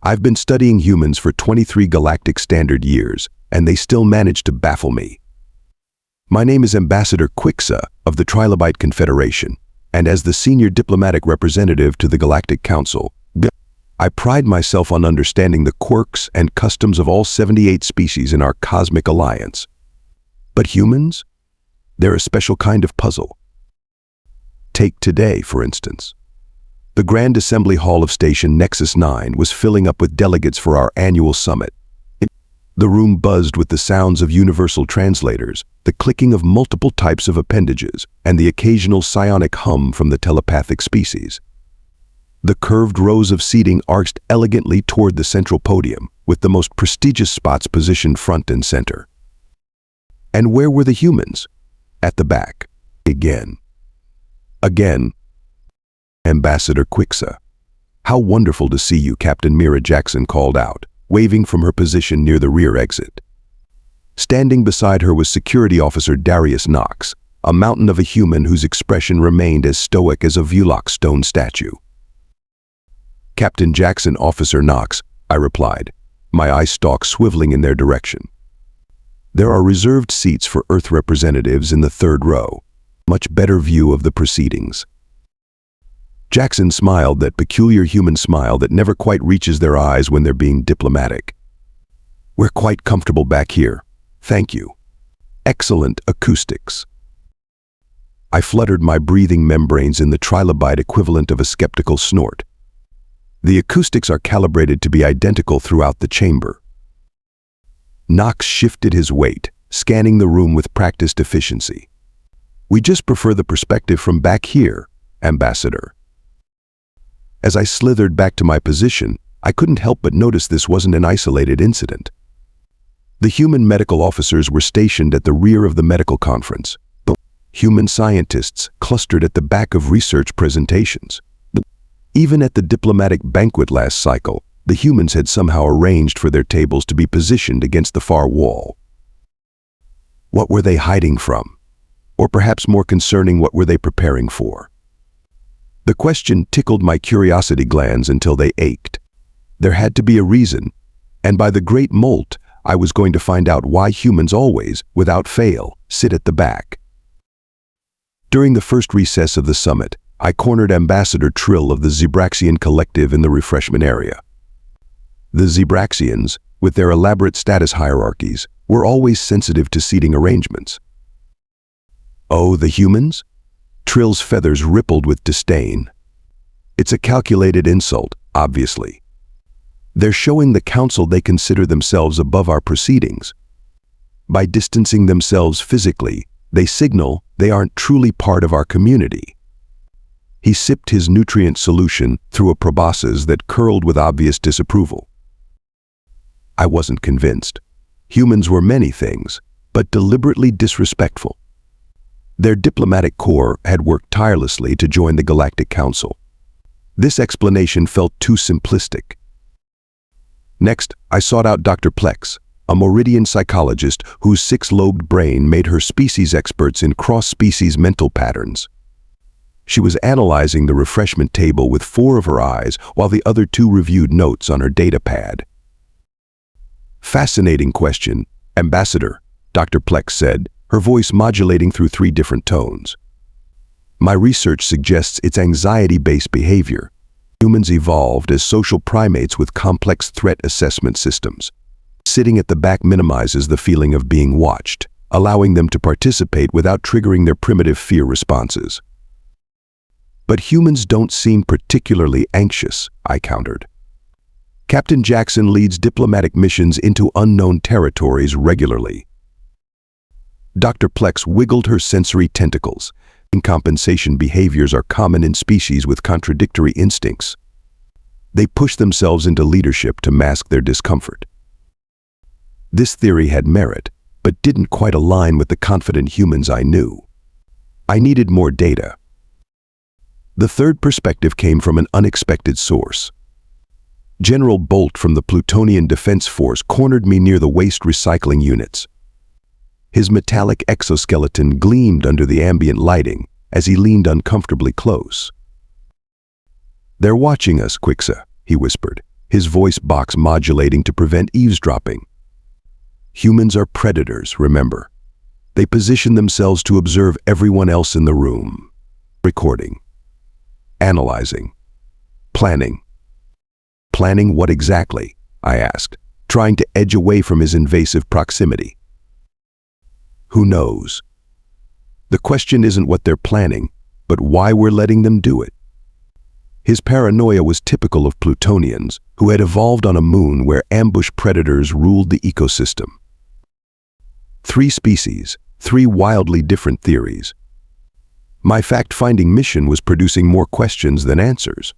I've been studying humans for 23 galactic standard years, and they still manage to baffle me. My name is Ambassador Quixa of the Trilobite Confederation, and as the senior diplomatic representative to the Galactic Council, I pride myself on understanding the quirks and customs of all 78 species in our cosmic alliance. But humans? They're a special kind of puzzle. Take today, for instance. The Grand Assembly Hall of Station Nexus 9 was filling up with delegates for our annual summit. The room buzzed with the sounds of universal translators, the clicking of multiple types of appendages, and the occasional psionic hum from the telepathic species. The curved rows of seating arched elegantly toward the central podium, with the most prestigious spots positioned front and center. And where were the humans? At the back. Again. Ambassador Quixa. How wonderful to see you, Captain Mira Jackson called out, waving from her position near the rear exit. Standing beside her was Security Officer Darius Knox, a mountain of a human whose expression remained as stoic as a Vulok stone statue. Captain Jackson, Officer Knox, I replied, my eye stalk swiveling in their direction. There are reserved seats for Earth representatives in the third row. Much better view of the proceedings. Jackson smiled, that peculiar human smile that never quite reaches their eyes when they're being diplomatic. We're quite comfortable back here. Thank you. Excellent acoustics. I fluttered my breathing membranes in the trilobite equivalent of a skeptical snort. The acoustics are calibrated to be identical throughout the chamber. Knox shifted his weight, scanning the room with practiced efficiency. We just prefer the perspective from back here, Ambassador. As I slithered back to my position, I couldn't help but notice this wasn't an isolated incident. The human medical officers were stationed at the rear of the medical conference. The human scientists clustered at the back of research presentations. Even at the diplomatic banquet last cycle, the humans had somehow arranged for their tables to be positioned against the far wall. What were they hiding from? Or perhaps more concerning, what were they preparing for? The question tickled my curiosity glands until they ached. There had to be a reason, and by the great molt, I was going to find out why humans always, without fail, sit at the back. During the first recess of the summit, I cornered Ambassador Trill of the Vraxian collective in the refreshment area. The Vraxians, with their elaborate status hierarchies, were always sensitive to seating arrangements. Oh, the humans? Trill's feathers rippled with disdain. It's a calculated insult, obviously. They're showing the council they consider themselves above our proceedings. By distancing themselves physically, they signal they aren't truly part of our community. He sipped his nutrient solution through a proboscis that curled with obvious disapproval. I wasn't convinced. Humans were many things, but deliberately disrespectful. Their diplomatic corps had worked tirelessly to join the Galactic Council. This explanation felt too simplistic. Next, I sought out Dr. Plex, a Meridian psychologist whose six-lobed brain made her species experts in cross-species mental patterns. She was analyzing the refreshment table with 4 of her eyes while the other 2 reviewed notes on her data pad. Fascinating question, Ambassador, Dr. Plex said, her voice modulating through 3 different tones. My research suggests it's anxiety-based behavior. Humans evolved as social primates with complex threat assessment systems. Sitting at the back minimizes the feeling of being watched, allowing them to participate without triggering their primitive fear responses. But humans don't seem particularly anxious, I countered. Captain Jackson leads diplomatic missions into unknown territories regularly. Dr. Plex wiggled her sensory tentacles. Compensation behaviors are common in species with contradictory instincts. They push themselves into leadership to mask their discomfort. This theory had merit, but didn't quite align with the confident humans I knew. I needed more data. The third perspective came from an unexpected source. General Bolt from the Plutonian Defense Force cornered me near the waste recycling units. His metallic exoskeleton gleamed under the ambient lighting as he leaned uncomfortably close. They're watching us, Quixa, he whispered, his voice box modulating to prevent eavesdropping. Humans are predators, remember. They position themselves to observe everyone else in the room. Recording. Analyzing. Planning. Planning what exactly? I asked, trying to edge away from his invasive proximity. Who knows? The question isn't what they're planning, but why we're letting them do it. His paranoia was typical of Plutonians, who had evolved on a moon where ambush predators ruled the ecosystem. 3 species, 3 wildly different theories. My fact-finding mission was producing more questions than answers.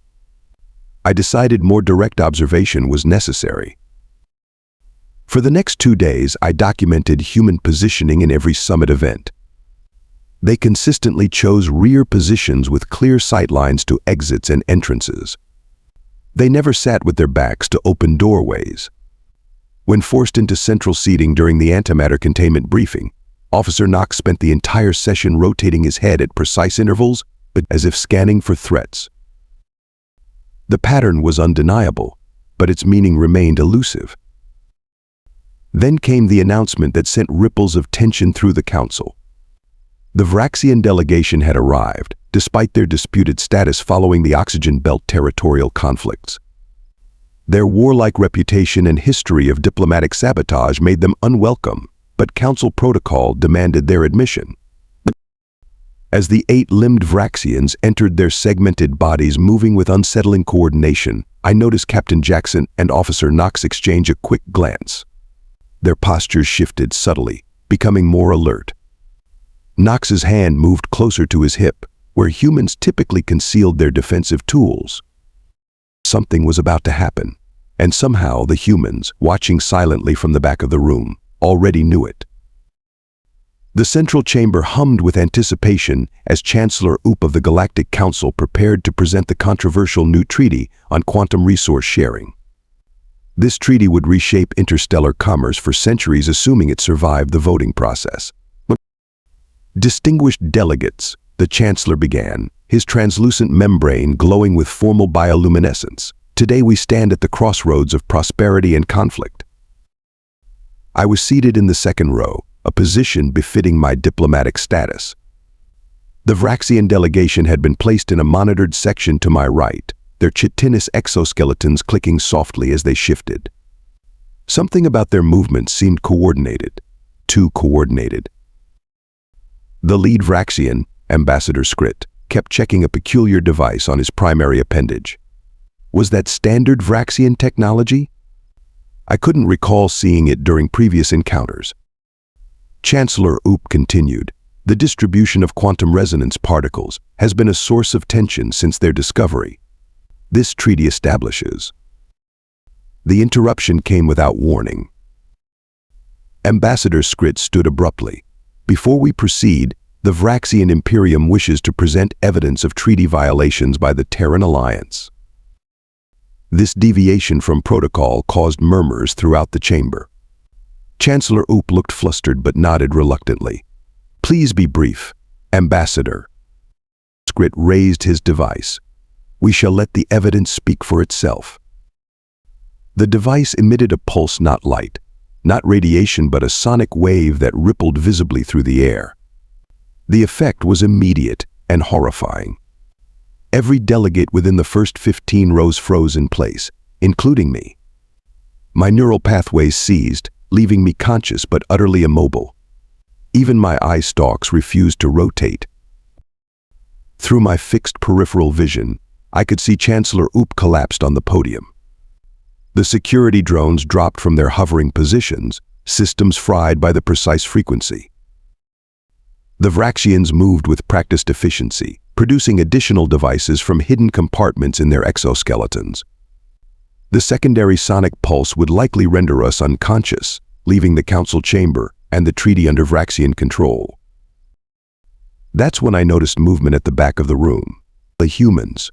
I decided more direct observation was necessary. For the next 2 days, I documented human positioning in every summit event. They consistently chose rear positions with clear sightlines to exits and entrances. They never sat with their backs to open doorways. When forced into central seating during the antimatter containment briefing, Officer Knox spent the entire session rotating his head at precise intervals, but as if scanning for threats. The pattern was undeniable, but its meaning remained elusive. Then came the announcement that sent ripples of tension through the council. The Vraxian delegation had arrived, despite their disputed status following the Oxygen Belt territorial conflicts. Their warlike reputation and history of diplomatic sabotage made them unwelcome, but council protocol demanded their admission. As the 8-limbed Vraxians entered their segmented bodies moving with unsettling coordination, I noticed Captain Jackson and Officer Knox exchange a quick glance. Their postures shifted subtly, becoming more alert. Knox's hand moved closer to his hip, where humans typically concealed their defensive tools. Something was about to happen, and somehow the humans, watching silently from the back of the room, already knew it. The central chamber hummed with anticipation as Chancellor Oop of the Galactic Council prepared to present the controversial new treaty on quantum resource sharing. This treaty would reshape interstellar commerce for centuries, assuming it survived the voting process. Distinguished delegates, the Chancellor began, his translucent membrane glowing with formal bioluminescence. Today we stand at the crossroads of prosperity and conflict. I was seated in the second row, a position befitting my diplomatic status. The Vraxian delegation had been placed in a monitored section to my right, their chitinous exoskeletons clicking softly as they shifted. Something about their movements seemed coordinated, too coordinated. The lead Vraxian, Ambassador Quixa, kept checking a peculiar device on his primary appendage. Was that standard Vraxian technology? I couldn't recall seeing it during previous encounters. Chancellor Oop continued, the distribution of quantum resonance particles has been a source of tension since their discovery. This treaty establishes. The interruption came without warning. Ambassador Quixa stood abruptly. Before we proceed, the Vraxian Imperium wishes to present evidence of treaty violations by the Terran Alliance. This deviation from protocol caused murmurs throughout the chamber. Chancellor Oop looked flustered but nodded reluctantly. Please be brief, Ambassador. Quixa raised his device. We shall let the evidence speak for itself. The device emitted a pulse, not light, not radiation, but a sonic wave that rippled visibly through the air. The effect was immediate and horrifying. Every delegate within the first 15 rows froze in place, including me. My neural pathways seized, leaving me conscious but utterly immobile. Even my eye stalks refused to rotate. Through my fixed peripheral vision, I could see Chancellor Oop collapsed on the podium. The security drones dropped from their hovering positions, systems fried by the precise frequency. The Vraxians moved with practiced efficiency, producing additional devices from hidden compartments in their exoskeletons. The secondary sonic pulse would likely render us unconscious, leaving the council chamber and the treaty under Vraxian control. That's when I noticed movement at the back of the room. The humans.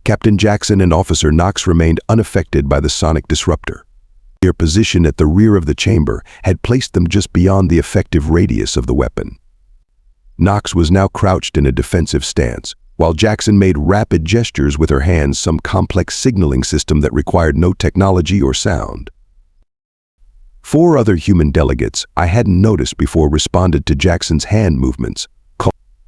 Captain Jackson and Officer Knox remained unaffected by the sonic disruptor. Their position at the rear of the chamber had placed them just beyond the effective radius of the weapon. Knox was now crouched in a defensive stance, while Jackson made rapid gestures with her hands, some complex signaling system that required no technology or sound. 4 other human delegates I hadn't noticed before responded to Jackson's hand movements,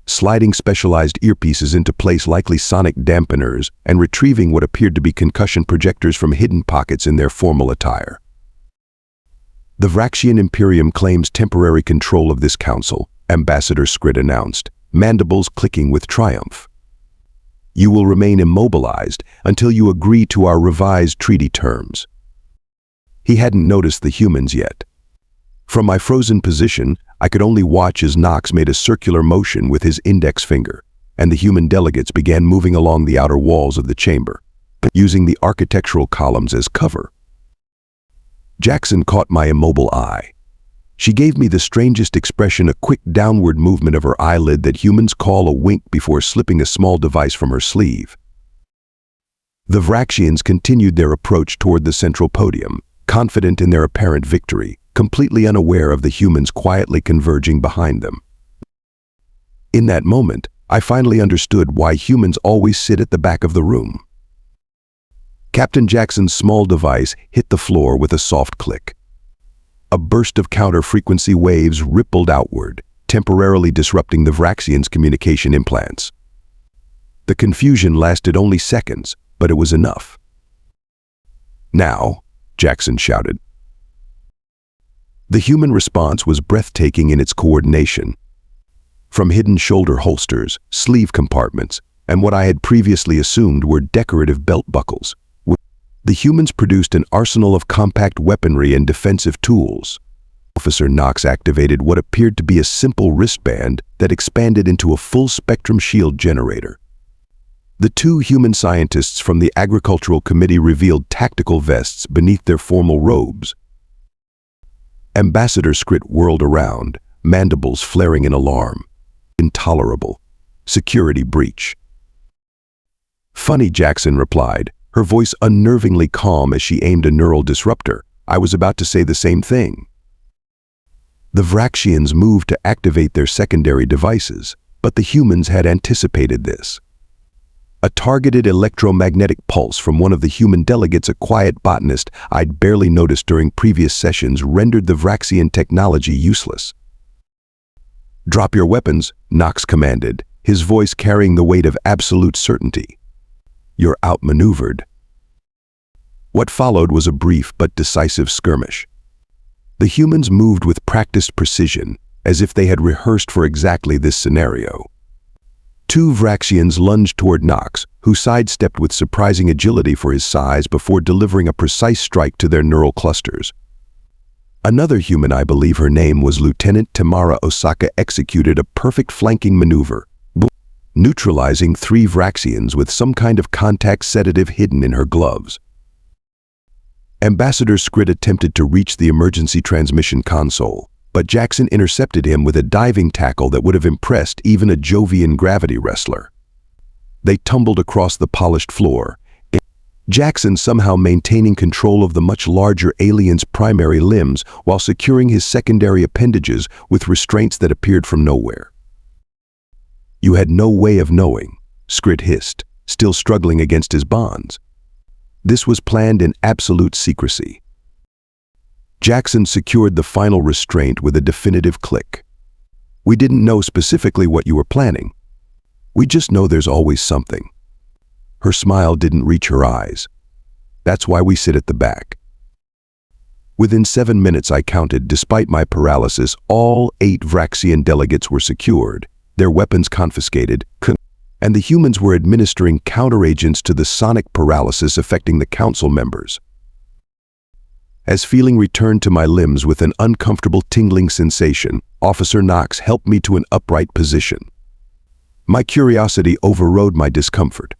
sliding specialized earpieces into place, likely sonic dampeners, and retrieving what appeared to be concussion projectors from hidden pockets in their formal attire. The Vraxian Imperium claims temporary control of this council, Ambassador Quixa announced, mandibles clicking with triumph. You will remain immobilized until you agree to our revised treaty terms. He hadn't noticed the humans yet. From my frozen position, I could only watch as Knox made a circular motion with his index finger, and the human delegates began moving along the outer walls of the chamber, using the architectural columns as cover. Jackson caught my immobile eye. She gave me the strangest expression, a quick downward movement of her eyelid that humans call a wink before slipping a small device from her sleeve. The Vraxians continued their approach toward the central podium, confident in their apparent victory, completely unaware of the humans quietly converging behind them. In that moment, I finally understood why humans always sit at the back of the room. Captain Jackson's small device hit the floor with a soft click. A burst of counter-frequency waves rippled outward, temporarily disrupting the Vraxians' communication implants. The confusion lasted only seconds, but it was enough. "Now," Jackson shouted. The human response was breathtaking in its coordination. From hidden shoulder holsters, sleeve compartments, and what I had previously assumed were decorative belt buckles, the humans produced an arsenal of compact weaponry and defensive tools. Officer Knox activated what appeared to be a simple wristband that expanded into a full-spectrum shield generator. The 2 human scientists from the Agricultural Committee revealed tactical vests beneath their formal robes. Ambassador Quixa whirled around, mandibles flaring in alarm. "Intolerable. Security breach." "Funny," Jackson replied, her voice unnervingly calm as she aimed a neural disruptor. "I was about to say the same thing." The Vraxians moved to activate their secondary devices, but the humans had anticipated this. A targeted electromagnetic pulse from one of the human delegates, a quiet botanist I'd barely noticed during previous sessions, rendered the Vraxian technology useless. "Drop your weapons," Knox commanded, his voice carrying the weight of absolute certainty. "You're outmaneuvered." What followed was a brief but decisive skirmish. The humans moved with practiced precision, as if they had rehearsed for exactly this scenario. 2 Vraxians lunged toward Knox, who sidestepped with surprising agility for his size before delivering a precise strike to their neural clusters. Another human, I believe her name was Lieutenant Tamara Osaka, executed a perfect flanking maneuver, neutralizing 3 Vraxians with some kind of contact sedative hidden in her gloves. Ambassador Quixa attempted to reach the emergency transmission console, but Jackson intercepted him with a diving tackle that would have impressed even a Jovian gravity wrestler. They tumbled across the polished floor, Jackson somehow maintaining control of the much larger alien's primary limbs while securing his secondary appendages with restraints that appeared from nowhere. "You had no way of knowing," Quixa hissed, still struggling against his bonds. "This was planned in absolute secrecy." Jackson secured the final restraint with a definitive click. "We didn't know specifically what you were planning. We just know there's always something." Her smile didn't reach her eyes. "That's why we sit at the back." Within 7 minutes, I counted, despite my paralysis, all 8 Vraxian delegates were secured, their weapons confiscated, and the humans were administering counteragents to the sonic paralysis affecting the council members. As feeling returned to my limbs with an uncomfortable tingling sensation, Officer Knox helped me to an upright position. My curiosity overrode my discomfort.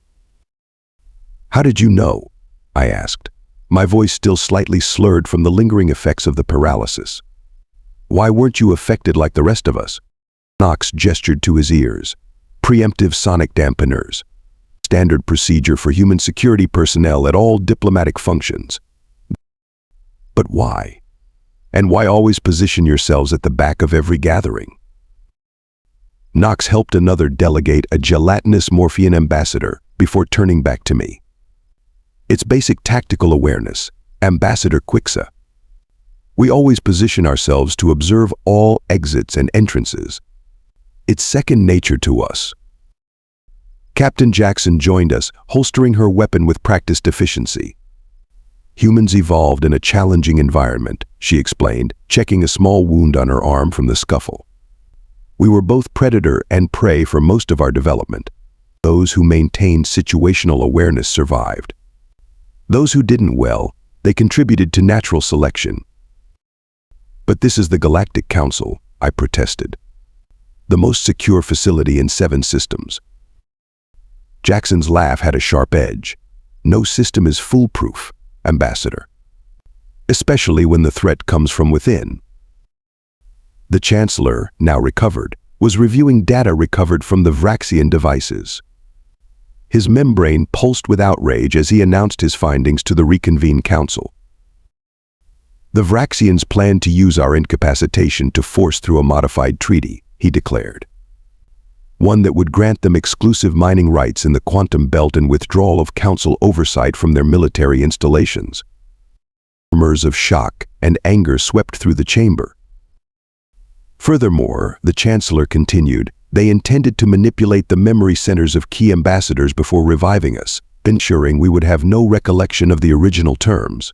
"How did you know?" I asked, my voice still slightly slurred from the lingering effects of the paralysis. "Why weren't you affected like the rest of us?" Knox gestured to his ears. "Preemptive sonic dampeners. Standard procedure for human security personnel at all diplomatic functions." "But why? And why always position yourselves at the back of every gathering?" Knox helped another delegate, a gelatinous Morphean ambassador, before turning back to me. It's basic tactical awareness, Ambassador Quixa. We always position ourselves to observe all exits and entrances. It's second nature to us. Captain Jackson joined us, holstering her weapon with practiced efficiency. Humans evolved in a challenging environment, she explained, checking a small wound on her arm from the scuffle. We were both predator and prey for most of our development. Those who maintained situational awareness survived. Those who didn't, well, they contributed to natural selection. But this is the Galactic Council, I protested. The most secure facility in 7 systems. Jackson's laugh had a sharp edge. No system is foolproof, Ambassador. Especially when the threat comes from within. The Chancellor, now recovered, was reviewing data recovered from the Vraxian devices. His membrane pulsed with outrage as he announced his findings to the reconvened council. The Vraxians planned to use our incapacitation to force through a modified treaty, he declared. One that would grant them exclusive mining rights in the quantum belt and withdrawal of council oversight from their military installations. Murmurs of shock and anger swept through the chamber. Furthermore, the Chancellor continued, they intended to manipulate the memory centers of key ambassadors before reviving us, ensuring we would have no recollection of the original terms.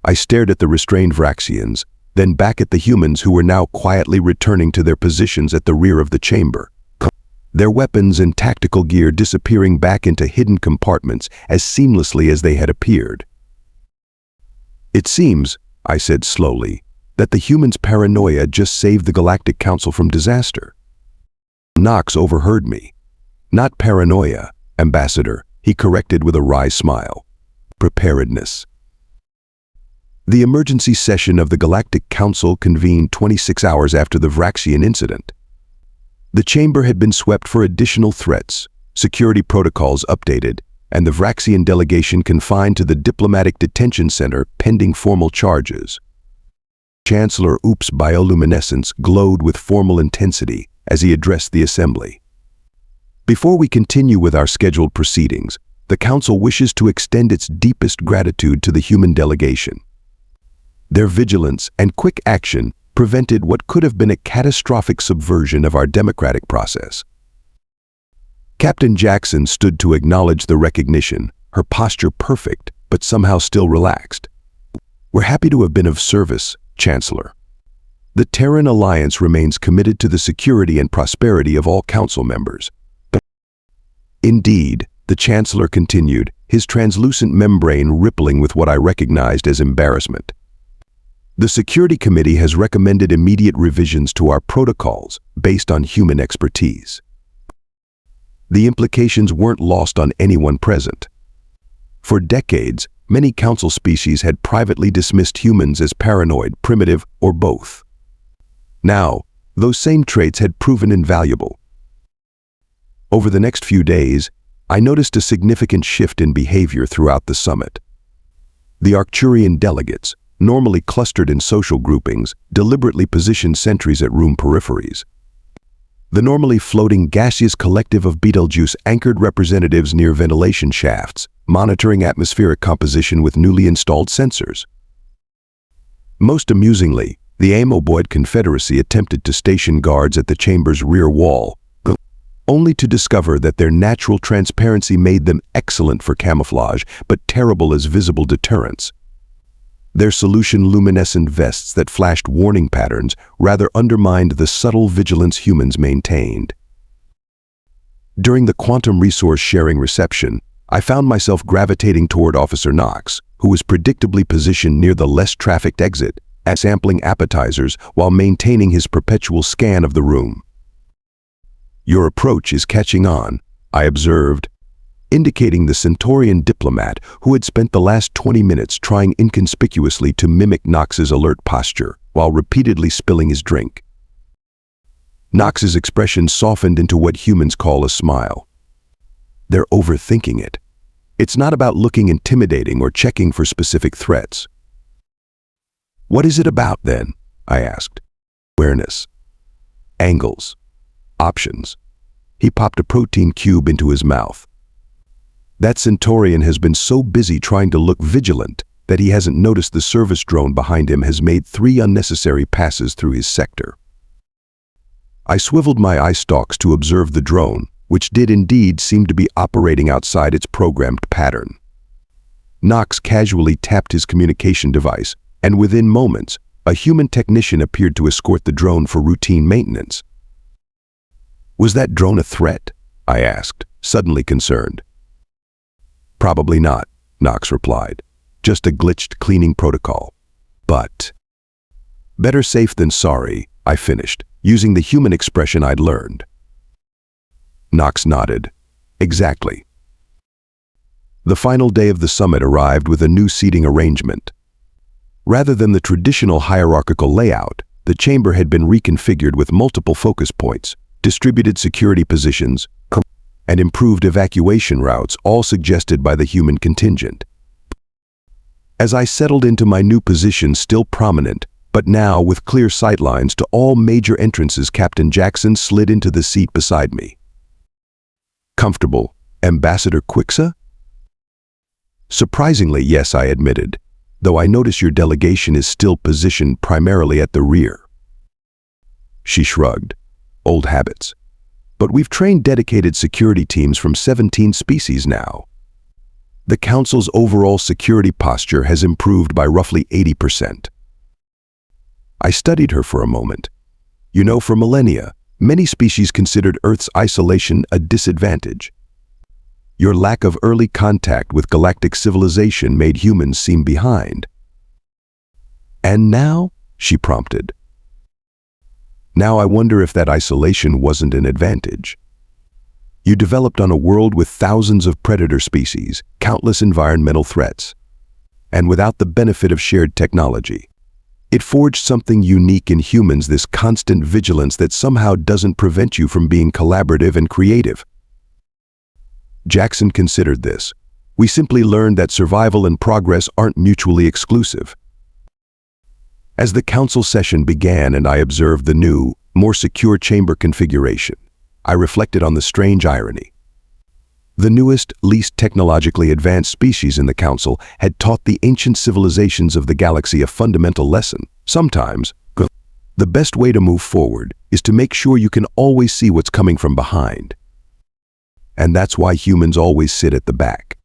I stared at the restrained Vraxians, then back at the humans who were now quietly returning to their positions at the rear of the chamber, their weapons and tactical gear disappearing back into hidden compartments as seamlessly as they had appeared. It seems, I said slowly, that the humans' paranoia just saved the Galactic Council from disaster. Knox overheard me. Not paranoia, Ambassador, he corrected with a wry smile. Preparedness. The emergency session of the Galactic Council convened 26 hours after the Vraxian incident. The chamber had been swept for additional threats, security protocols updated, and the Vraxian delegation confined to the diplomatic detention center pending formal charges. Chancellor Oop's bioluminescence glowed with formal intensity as he addressed the assembly. Before we continue with our scheduled proceedings, the Council wishes to extend its deepest gratitude to the human delegation. Their vigilance and quick action prevented what could have been a catastrophic subversion of our democratic process. Captain Jackson stood to acknowledge the recognition, her posture perfect, but somehow still relaxed. We're happy to have been of service, Chancellor. The Terran Alliance remains committed to the security and prosperity of all Council members. Indeed, the Chancellor continued, his translucent membrane rippling with what I recognized as embarrassment. The Security Committee has recommended immediate revisions to our protocols based on human expertise. The implications weren't lost on anyone present. For decades, many Council species had privately dismissed humans as paranoid, primitive, or both. Now, those same traits had proven invaluable. Over the next few days, I noticed a significant shift in behavior throughout the summit. The Arcturian delegates, normally clustered in social groupings, deliberately positioned sentries at room peripheries. The normally floating gaseous collective of Betelgeuse anchored representatives near ventilation shafts, monitoring atmospheric composition with newly installed sensors. Most amusingly, the Amoeboid Confederacy attempted to station guards at the chamber's rear wall, only to discover that their natural transparency made them excellent for camouflage, but terrible as visible deterrents. Their solution-luminescent vests that flashed warning patterns rather undermined the subtle vigilance humans maintained. During the quantum resource sharing reception, I found myself gravitating toward Officer Knox, who was predictably positioned near the less trafficked exit, sampling appetizers while maintaining his perpetual scan of the room. Your approach is catching on, I observed, indicating the Centaurian diplomat who had spent the last 20 minutes trying inconspicuously to mimic Knox's alert posture while repeatedly spilling his drink. Knox's expression softened into what humans call a smile. They're overthinking it. It's not about looking intimidating or checking for specific threats. What is it about then? I asked. Awareness. Angles. Options. He popped a protein cube into his mouth. That Centaurian has been so busy trying to look vigilant that he hasn't noticed the service drone behind him has made 3 unnecessary passes through his sector. I swiveled my eye stalks to observe the drone, which did indeed seem to be operating outside its programmed pattern. Knox casually tapped his communication device, and within moments, a human technician appeared to escort the drone for routine maintenance. Was that drone a threat? I asked, suddenly concerned. Probably not, Knox replied. Just a glitched cleaning protocol. But better safe than sorry, I finished, using the human expression I'd learned. Knox nodded. Exactly. The final day of the summit arrived with a new seating arrangement. Rather than the traditional hierarchical layout, the chamber had been reconfigured with multiple focus points, distributed security positions, and improved evacuation routes, all suggested by the human contingent. As I settled into my new position, still prominent, but now with clear sightlines to all major entrances, Captain Jackson slid into the seat beside me. Comfortable, Ambassador Quixa? Surprisingly, yes, I admitted, though I notice your delegation is still positioned primarily at the rear. She shrugged. Old habits. But we've trained dedicated security teams from 17 species now. The Council's overall security posture has improved by roughly 80%. I studied her for a moment. You know, for millennia, many species considered Earth's isolation a disadvantage. Your lack of early contact with galactic civilization made humans seem behind. And now, she prompted. Now I wonder if that isolation wasn't an advantage. You developed on a world with thousands of predator species, countless environmental threats, and without the benefit of shared technology. It forged something unique in humans, this constant vigilance that somehow doesn't prevent you from being collaborative and creative. Jackson considered this. We simply learned that survival and progress aren't mutually exclusive. As the council session began and I observed the new, more secure chamber configuration, I reflected on the strange irony. The newest, least technologically advanced species in the council had taught the ancient civilizations of the galaxy a fundamental lesson. Sometimes, the best way to move forward is to make sure you can always see what's coming from behind. And that's why humans always sit at the back.